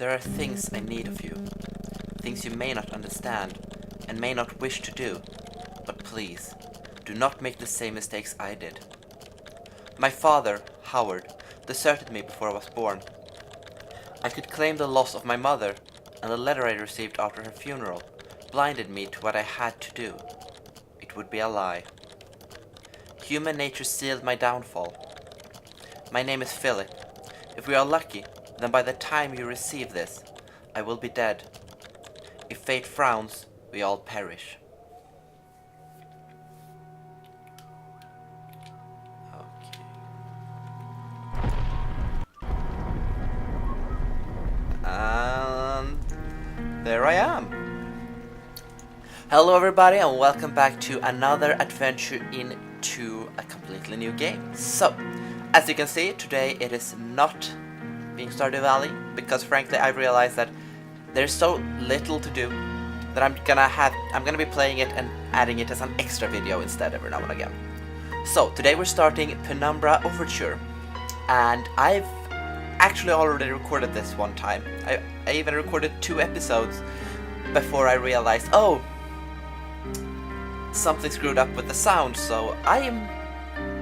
There are things I need of you. Things you may not understand and may not wish to do. But please, do not make the same mistakes I did. My father, Howard, deserted me before I was born. I could claim the loss of my mother, and the letter I received after her funeral blinded me to what I had to do. It would be a lie. Human nature sealed my downfall. My name is Philip. If we are lucky, then by the time you receive this, I will be dead. If fate frowns, we all perish. Okay. And there I am. Hello everybody and welcome back to another adventure into a completely new game. So, as you can see, today it is not being Stardew Valley because frankly I realized that there's so little to do that I'm gonna be playing it and adding it as an extra video instead every now and again. So today we're starting Penumbra Overture, and I've actually already recorded this one time. I even recorded 2 episodes before I realized, oh, something screwed up with the sound, so I am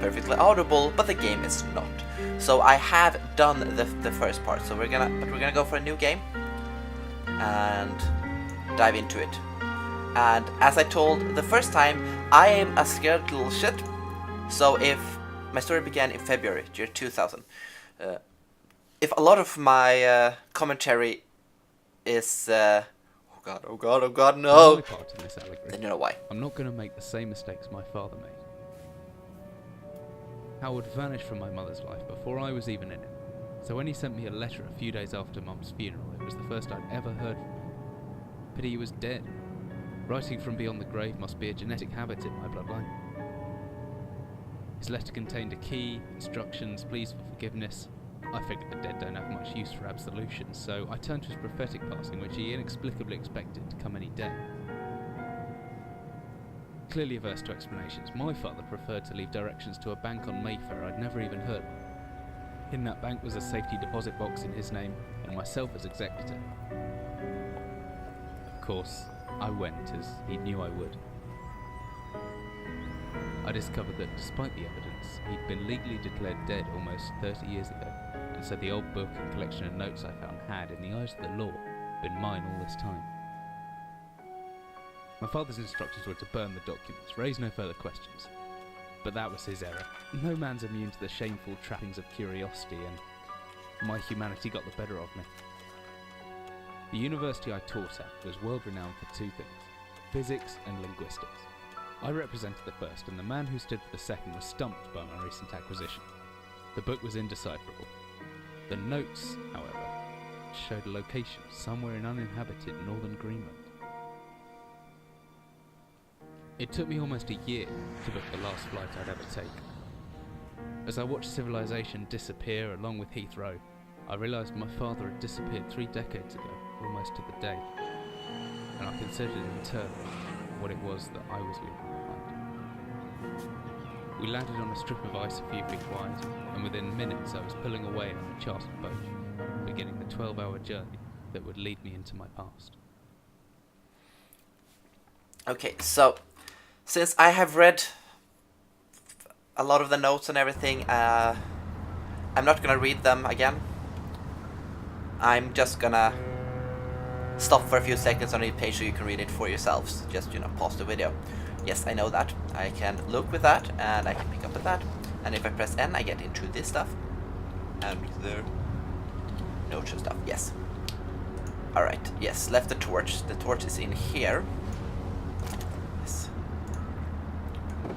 perfectly audible, but the game is not. So I have done the first part, so we're gonna go for a new game and dive into it. And as I told the first time, I am a scared little shit. So if my story began in February, year 2000, if a lot of my commentary is oh god, no, My part in this allegory, then you know why. I'm not going to make the same mistakes my father made. Howard vanished from my mother's life before I was even in it. So when he sent me a letter a few days after Mum's funeral, it was the first I'd ever heard from him. Pity he was dead. Writing from beyond the grave must be a genetic habit in my bloodline. His letter contained a key, instructions, pleas for forgiveness. I figured the dead don't have much use for absolution, so I turned to his prophetic passing, which he inexplicably expected to come any day. Clearly averse to explanations, my father preferred to leave directions to a bank on Mayfair I'd never even heard of. In that bank was a safety deposit box in his name, and myself as executor. Of course, I went, as he knew I would. I discovered that despite the evidence, he'd been legally declared dead almost 30 years ago, and so the old book and collection of notes I found had, in the eyes of the law, been mine all this time. My father's instructions were to burn the documents, raise no further questions. But that was his error. No man's immune to the shameful trappings of curiosity, and my humanity got the better of me. The university I taught at was world renowned for 2 things: physics and linguistics. I represented the first, and the man who stood for the second was stumped by my recent acquisition. The book was indecipherable. The notes, however, showed a location somewhere in uninhabited northern Greenland. It took me almost a year to book the last flight I'd ever take. As I watched civilization disappear along with Heathrow, I realised my father had disappeared 3 decades ago, almost to the day, and I considered in turn what it was that I was leaving behind. We landed on a strip of ice a few feet wide, and within minutes I was pulling away on a chartered boat, beginning the 12-hour journey that would lead me into my past. Okay, so since I have read a lot of the notes and everything, I'm not gonna read them again. I'm just gonna stop for a few seconds on each page so you can read it for yourselves. Just, pause the video. Yes, I know that. I can look with that, and I can pick up with that. And if I press N, I get into this stuff. And the notes and stuff, yes. Alright, yes, left the torch. The torch is in here. Yes.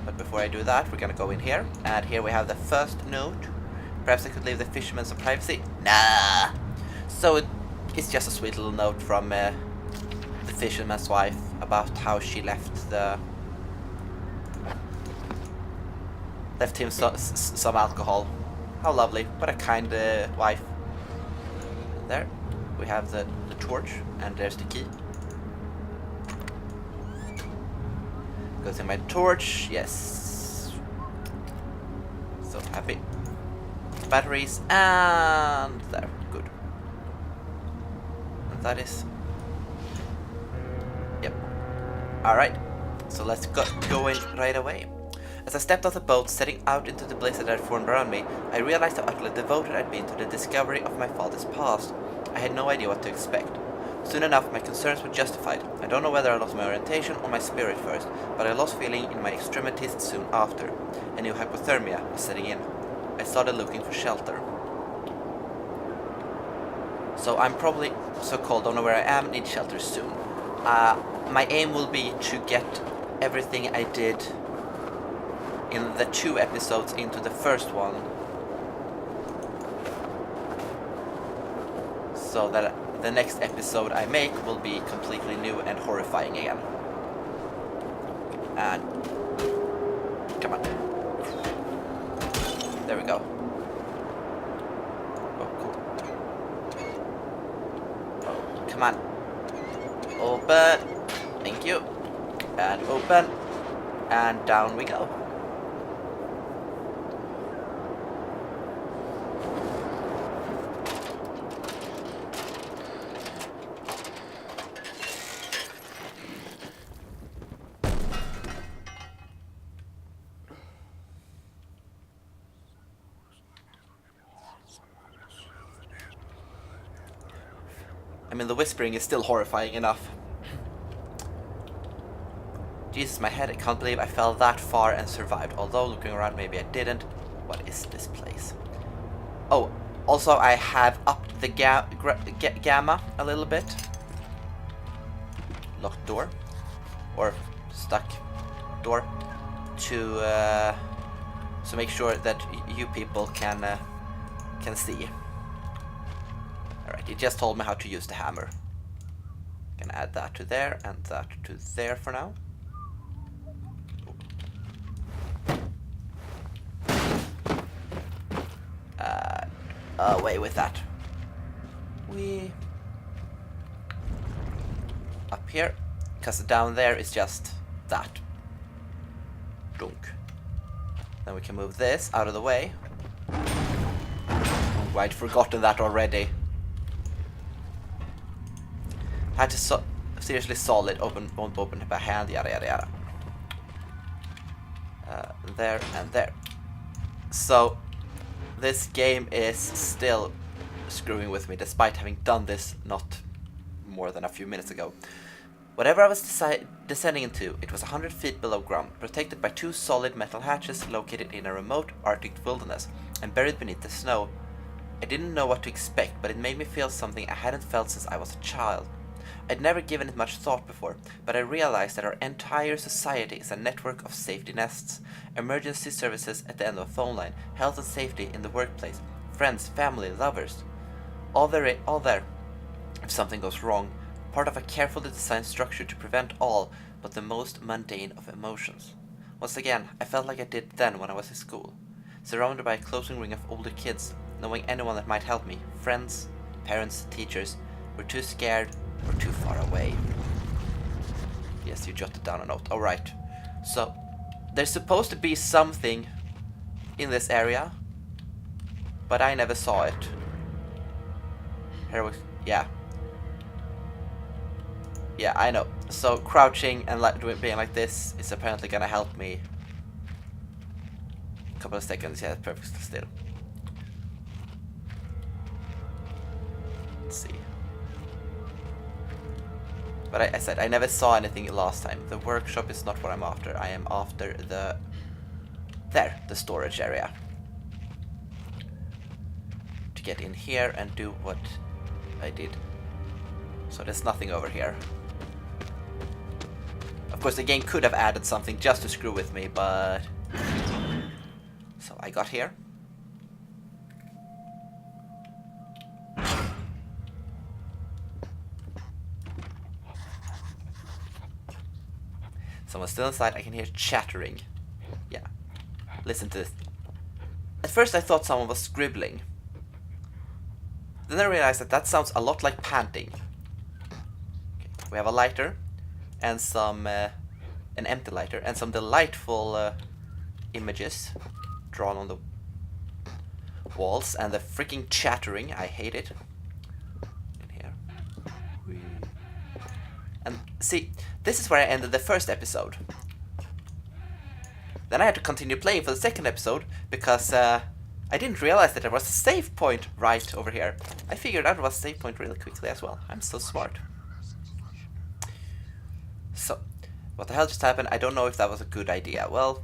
But before I do that, we're gonna go in here. And here we have the first note. Perhaps I could leave the fisherman some privacy. Nah! So it's just a sweet little note from the fisherman's wife about how she left him some alcohol. How lovely. What a kind wife. There we have the torch, and there's the key. Goes in my torch. Yes. So happy. Batteries, and there. Good. that is. Yep. Alright, so let's go in right away. As I stepped off the boat, setting out into the blizzard that had formed around me, I realized how utterly devoted I'd been to the discovery of my father's past. I had no idea what to expect. Soon enough, my concerns were justified. I don't know whether I lost my orientation or my spirit first, but I lost feeling in my extremities soon after. I knew hypothermia was setting in. I started looking for shelter. So I'm probably so cold, don't know where I am, need shelter soon. My aim will be to get everything I did in the 2 episodes into the first one, so that the next episode I make will be completely new and horrifying again. And come on, there we go. Oh, cool. Oh, come on, open, thank you, and open, and down we go. I mean, the whispering is still horrifying enough. Jesus, my head, I can't believe I fell that far and survived. Although, looking around, maybe I didn't. What is this place? Oh, also I have upped the gamma a little bit. Locked door. Or stuck door. To make sure that you people can see. Alright, it just told me how to use the hammer. Can add that to there and that to there for now. Away with that. Up here, because down there is just that. Dunk. Then we can move this out of the way. Oh, I'd forgotten that already. Had to seriously solid, won't open it by hand, yada yada yada. There and there. So this game is still screwing with me despite having done this not more than a few minutes ago. Whatever I was descending into, it was 100 feet below ground, protected by 2 solid metal hatches located in a remote Arctic wilderness and buried beneath the snow. I didn't know what to expect, but it made me feel something I hadn't felt since I was a child. I'd never given it much thought before, but I realized that our entire society is a network of safety nests. Emergency services at the end of a phone line, health and safety in the workplace, friends, family, lovers. All there if something goes wrong, part of a carefully designed structure to prevent all but the most mundane of emotions. Once again, I felt like I did then when I was in school, surrounded by a closing ring of older kids, knowing anyone that might help me, friends, parents, teachers, were too scared or too far away. Yes, you jotted down a note. Alright. So, there's supposed to be something in this area, but I never saw it. Here was... yeah. Yeah, I know. So, crouching and being like this is apparently gonna help me. A couple of seconds, yeah, perfectly still. Let's see. But I said I never saw anything last time. The workshop is not what I'm after. I am after the storage area. To get in here and do what I did. So there's nothing over here. Of course the game could have added something just to screw with me, but... So I got here. Someone's still inside. I can hear chattering. Yeah. Listen to this. At first I thought someone was scribbling. Then I realized that sounds a lot like panting. Okay. We have a lighter and some an empty lighter and some delightful images drawn on the walls, and the freaking chattering. I hate it. In here. see, this is where I ended the first episode. Then I had to continue playing for the second episode because I didn't realize that there was a save point right over here. I figured out it was a save point really quickly as well. I'm so smart. So, what the hell just happened? I don't know if that was a good idea. Well,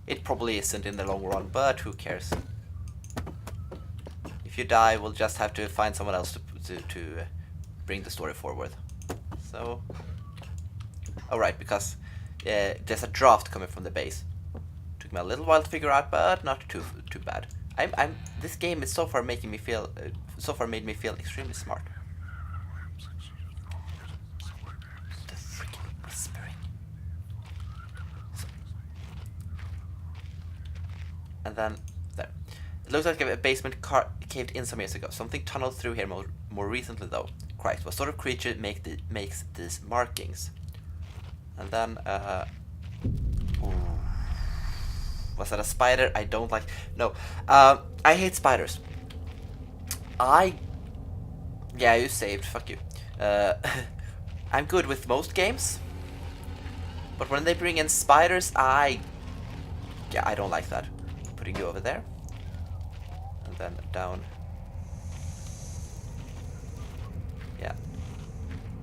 it probably isn't in the long run, but who cares? If you die, we'll just have to find someone else to bring the story forward. So, alright, because there's a draft coming from the base. Took me a little while to figure out, but not too bad. This game is so far making me feel, made me feel extremely smart. The freaking whispering. So. And then there. It looks like a basement caved in some years ago. Something tunneled through here more recently, though. Christ, what sort of creature makes these markings? And then, was that a spider? I don't like. No, I hate spiders. Yeah, you saved. Fuck you. I'm good with most games, but when they bring in spiders, I don't like that. Putting you over there. Then down. Yeah.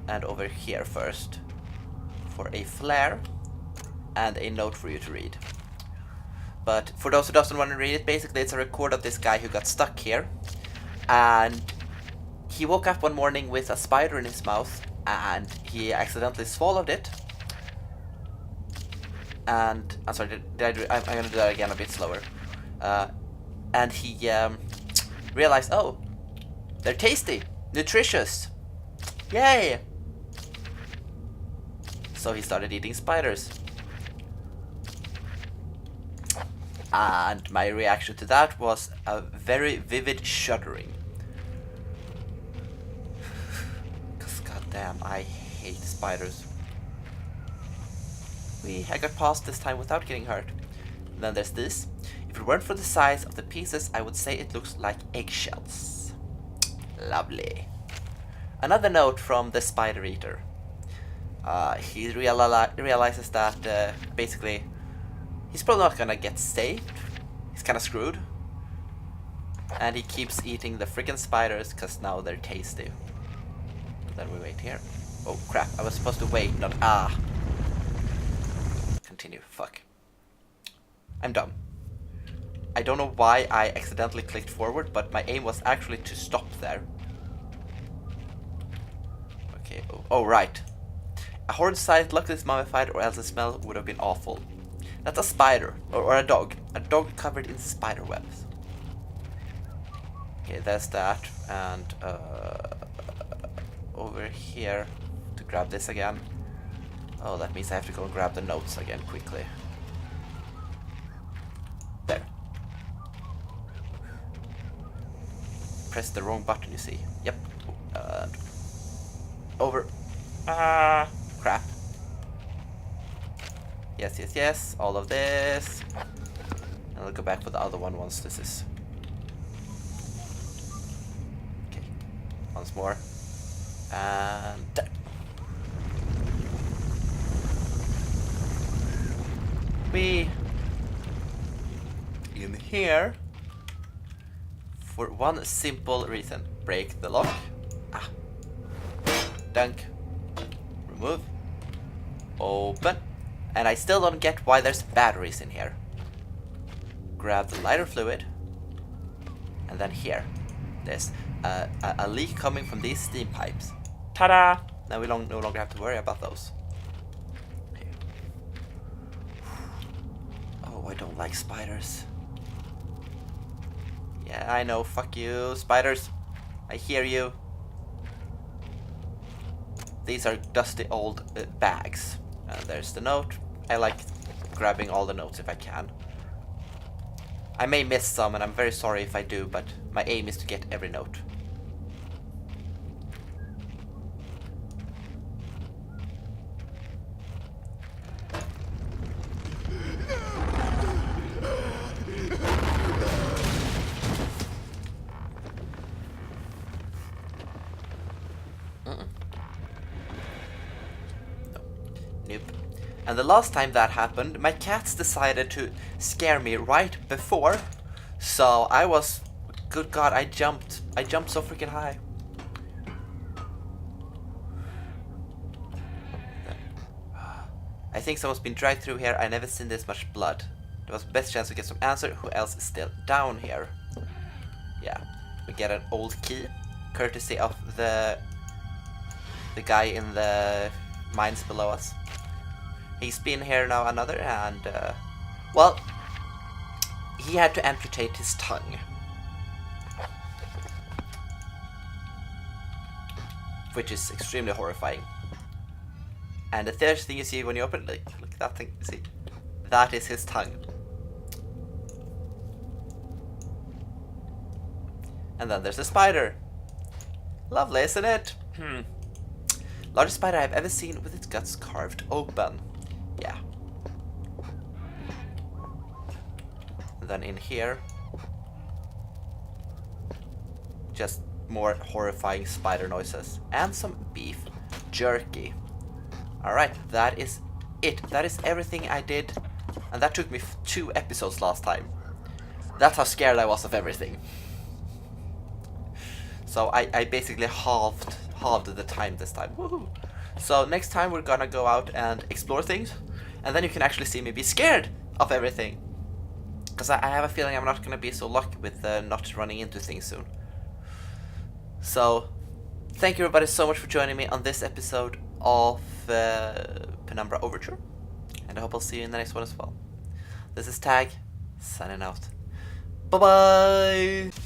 And over here first for a flare and a note for you to read. But for those who doesn't want to read it, basically it's a record of this guy who got stuck here, and he woke up one morning with a spider in his mouth and he accidentally swallowed it. And I'm sorry, I'm gonna do that again a bit slower. And he realized, oh, they're tasty, nutritious, yay! So he started eating spiders. And my reaction to that was a very vivid shuddering. Because goddamn, I hate spiders. I got past this time without getting hurt. And then there's this. If it weren't for the size of the pieces, I would say it looks like eggshells. Lovely. Another note from the spider eater. He realizes that basically he's probably not gonna get saved. He's kind of screwed. And he keeps eating the freaking spiders because now they're tasty. And then we wait here. Oh crap, I was supposed to wait, not Continue, fuck. I'm dumb. I don't know why I accidentally clicked forward, but my aim was actually to stop there. Okay, oh right. A horrid sight, luckily it's mummified, or else the smell would have been awful. That's a spider, or a dog. A dog covered in spider webs. Okay, there's that, and over here to grab this again. Oh, that means I have to go and grab the notes again quickly. There. Press the wrong button, you see. Yep. And over. Crap. Yes, yes, yes. All of this. And I'll go back for the other one once this is. Okay. Once more. And there. We in here for one simple reason. Break the lock. Dunk. Remove. Open. And I still don't get why there's batteries in here. Grab the lighter fluid. And then here. There's a leak coming from these steam pipes. Ta-da! Now we no longer have to worry about those. Oh, I don't like spiders. Yeah, I know. Fuck you, spiders. I hear you. These are dusty old bags. There's the note. I like grabbing all the notes if I can. I may miss some, and I'm very sorry if I do, but my aim is to get every note. And the last time that happened, my cats decided to scare me right before. So I was, good God, I jumped so freaking high. I think someone's been dragged through here. I never seen this much blood. There was the best chance to get some answer. Who else is still down here? Yeah, we get an old key, courtesy of the guy in the mines below us. He's been here now another, and well, he had to amputate his tongue, which is extremely horrifying. And the third thing you see when you open, like, look at that thing. You see, that is his tongue. And then there's a spider. Lovely, isn't it? Largest spider I've ever seen with its guts carved open. Yeah. And then in here, just more horrifying spider noises. And some beef jerky. Alright, that is it. That is everything I did. And that took me 2 episodes last time. That's how scared I was of everything. So I basically halved the time this time. Woohoo! So next time we're gonna go out and explore things, and then you can actually see me be scared of everything. Because I have a feeling I'm not gonna be so lucky with not running into things soon. So thank you everybody so much for joining me on this episode of Penumbra Overture, and I hope I'll see you in the next one as well. This is Tag, signing out. Bye bye!